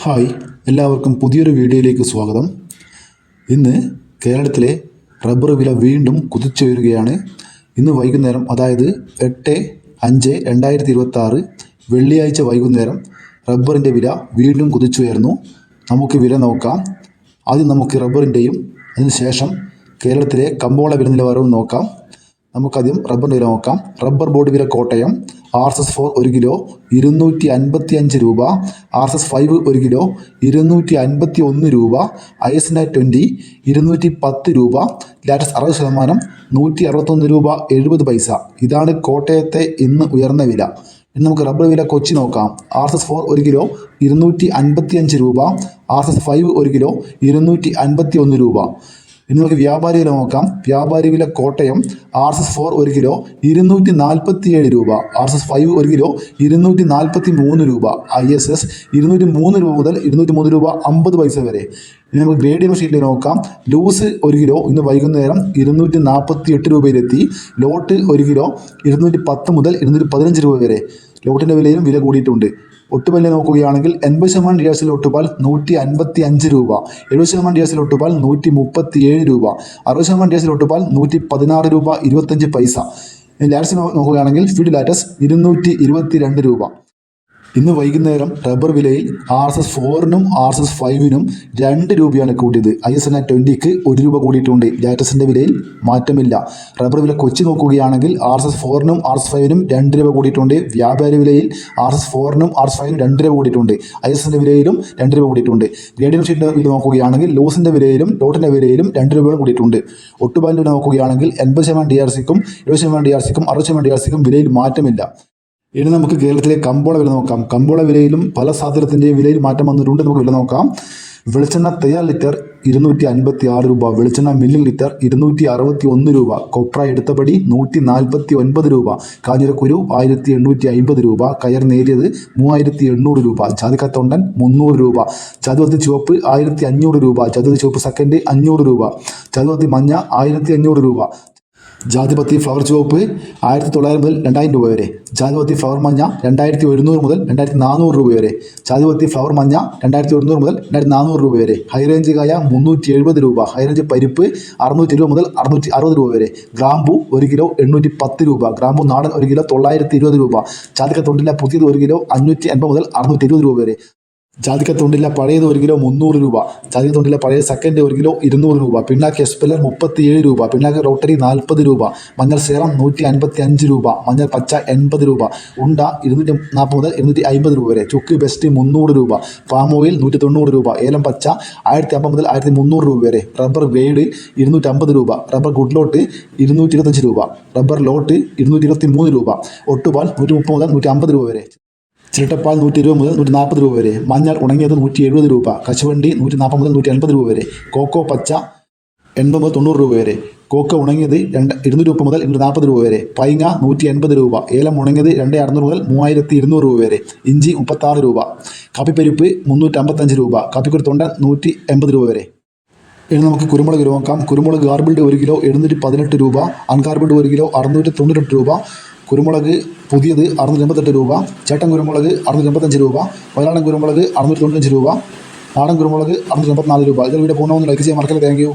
Hi, എല്ലാവർക്കും പുതിയൊരു വീഡിയോയിലേക്ക് സ്വാഗതം. ഇന്ന് കേരളത്തിലെ റബ്ബർ വില വീണ്ടും കുതിച്ചുയരുകയാണ്. ഇന്ന് വൈകുന്നേരം, അതായത് 8/5/2026 വെള്ളിയാഴ്ച വൈകുന്നേരം റബ്ബറിൻ്റെ വില വീണ്ടും കുതിച്ചുയർന്നു. നമുക്ക് വില നോക്കാം. ആദ്യം നമുക്ക് റബ്ബറിൻ്റെയും അതിനുശേഷം കേരളത്തിലെ കമ്പോള വില നിലവാരവും നോക്കാം. നമുക്കാദ്യം റബ്ബറിൻ്റെ വില നോക്കാം. റബ്ബർ ബോർഡ് വില കോട്ടയം RSS4 1 കിലോ 255 രൂപ, RSS5 1 കിലോ 251 രൂപ, ISNA20 210 രൂപ, ലാറ്റസ് 60% 161 രൂപ 70 പൈസ. ഇതാണ് കോട്ടയത്തെ ഇന്ന് ഉയർന്ന വില. ഇനി നമുക്ക് റബ്ബർ വില കൊച്ചി നോക്കാം. RSS4 1 കിലോ 255 രൂപ, RSS5 1 കിലോ 251 രൂപ. ഇനി നമുക്ക് വ്യാപാരി വില നോക്കാം. വ്യാപാരി വില കോട്ടയം RSS4 1 കിലോ 247 രൂപ, RSS5 1 കിലോ 243 രൂപ, ISS 203 രൂപ മുതൽ 203 രൂപ 50 പൈസ വരെ. ഇനി നമുക്ക് ഗ്രേഡിയൻ ഷീറ്റിൽ നോക്കാം. ലൂസ് 1 കിലോ ഇന്ന് വൈകുന്നേരം 248 രൂപയിലെത്തി. ലോട്ട് 1 കിലോ 210 മുതൽ 215 രൂപ വരെ. ലോട്ടിൻ്റെ വിലയിലും വില കൂടിയിട്ടുണ്ട്. ഒട്ടുപാലിനെ നോക്കുകയാണെങ്കിൽ 80% DRCL ഒട്ടുപാൽ 155 രൂപ, 70% DRCL ഒട്ടുപാൽ 137 രൂപ, 60% DRCL ഒട്ടുപാൽ 116 രൂപ 25 പൈസ. ലാറ്റസ് നോക്കുകയാണെങ്കിൽ ഫീഡ് ലാറ്റസ് 222 രൂപ. ഇന്ന് വൈകുന്നേരം റബ്ബർ വിലയിൽ RSS4നും RSS5നും 2 രൂപയാണ് കൂടിയത്. ISNA20ക്ക് 1 രൂപ കൂടിയിട്ടുണ്ട്. ലാറ്റസിൻ്റെ വിലയിൽ മാറ്റമില്ല. റബ്ബർ വില കൊച്ചി നോക്കുകയാണെങ്കിൽ RSS4നും RSS5നും 2 രൂപ കൂടിയിട്ടുണ്ട്. വ്യാപാരി വിലയിൽ RSS4നും RSS5നും 2 രൂപ കൂടിയിട്ടുണ്ട്. ISNA വിലയിലും 2 രൂപ കൂടിയിട്ടുണ്ട്. ഗ്രേഡിയൻ ഷീറ്റിൻ്റെ വില നോക്കുകയാണെങ്കിൽ ലൂസിൻ്റെ വിലയിലും ലോട്ടിൻ്റെ വിലയിലും 2 രൂപ കൂടിയിട്ടുണ്ട്. ഒട്ടുപാലിൻ്റെ വില നോക്കുകയാണെങ്കിൽ 80% DRCക്കും 70% DRCക്കും 60% DRCക്കും വിലയിൽ മാറ്റമില്ല. ഇനി നമുക്ക് കേരളത്തിലെ കമ്പോള വില നോക്കാം. കമ്പോള വിലയിലും പല സാധനത്തിൻ്റെയും വിലയിൽ മാറ്റം വന്നിട്ടുണ്ട്. നമുക്ക് വില നോക്കാം. വെളിച്ചെണ്ണ തയ്യാർ ലിറ്റർ 256 രൂപ, വെളിച്ചെണ്ണ മില്ലിംഗ് ലിറ്റർ 261 രൂപ, കൊപ്ര എടുത്തപടി 149 രൂപ, കാഞ്ഞിരക്കുരു 1850 രൂപ, കയർ നേരിയത് 3800 രൂപ, ജാതിക്കത്തൊണ്ടൻ 300 രൂപ, ജാതിപത്തി ചുവപ്പ് 1500 രൂപ, ജാതിപത്തി ചുവപ്പ് സെക്കൻഡ് 500 രൂപ, ജാതിപത്തി മഞ്ഞ 1500 രൂപ, ജാതിപത്തി ഫ്ലവർ ചുവപ്പ് 1900 മുതൽ 2000 രൂപ വരെ, ജാതിപത്തി ഫ്ലവർ മഞ്ഞ 2100 മുതൽ 2400 രൂപ വരെ, ജാതിപത്തി ഫ്ലവർ മഞ്ഞ 2100 മുതൽ 2400 രൂപ വരെ, ഹൈറേഞ്ച് കായ 370 രൂപ, ഹൈറേഞ്ച് പരിപ്പ് 620 മുതൽ 660 രൂപ വരെ, ഗ്രാമ്പു 1 കിലോ 810 രൂപ, ഗ്രാമ്പു നാടൻ 1 കിലോ 920 രൂപ, ജാതിക്കത്തൊണ്ടില്ല പുതിയത് 1 കിലോ 580 മുതൽ 620 രൂപ വരെ, ജാതിക്കത്തൊണ്ടില്ല പഴയത് 1 കിലോ 300 രൂപ, ജാതിക്കത്തൊണ്ടില്ല പഴയ സെക്കൻഡ് 1 കിലോ 200 രൂപ, പിണ്ണാക്ക് എസ്പെല്ലർ 37 രൂപ, പിണ്ണാക്ക് റോട്ടറി 40 രൂപ, മഞ്ഞൾ സേറം 155 രൂപ, മഞ്ഞൾ പച്ച 80 രൂപ, ഉണ്ട 240 മുതൽ 250 രൂപ വരെ, ചുക്ക് ബെസ്റ്റ് 300 രൂപ, പാം ഓയിൽ 190 രൂപ, ഏലം പച്ച 1050 മുതൽ 1300 രൂപ വരെ, റബ്ബർ ഗ്രേഡ് 250 രൂപ, റബ്ബർ ഗുഡ് ലോട്ട് 225 രൂപ, റബ്ബർ ലോട്ട് 223 രൂപ, ഒട്ടുപാൽ 130 മുതൽ 150 രൂപ വരെ, ചിരട്ടപ്പാൽ 120 മുതൽ 140 രൂപ വരെ, മഞ്ഞൾ ഉണങ്ങിയത് 170 രൂപ, കശുവണ്ടി 140 മുതൽ 180 രൂപ വരെ, കോക്കോ പച്ച 80 മുതൽ 90 രൂപ വരെ, കോക്കോ ഉണങ്ങിയത് 200 മുതൽ 240 രൂപ വരെ, പൈങ്ങ 180 രൂപ, ഏലം ഉണങ്ങിയത് 2600 മുതൽ 3200 രൂപ വരെ, ഇഞ്ചി 36 രൂപ, കാപ്പിപ്പരിപ്പ് 355 രൂപ, കാപ്പിക്കുരു തൊണ്ടൻ 180 രൂപ വരെ. ഇനി നമുക്ക് കുരുമുളക് നോക്കാം. കുരുമുളക് ഗാർബിൾഡ് 1 കിലോ 718 രൂപ, അൺഗാർബിൾഡ് 1 കിലോ 698 രൂപ, കുരുമുളക് പുതിയത് 688 രൂപ, ചേട്ടൻ കുരുമുളക് 685 രൂപ, വയനാടൻ കുരുമുളക് 695 രൂപ, നാടൻ കുരുമുളക് 684 രൂപ. ഇതിൽ വീഡിയോ പൂർണ്ണമായി ലൈക്ക് ചെയ്യാൻ മറക്കല്ലേ. Thank you.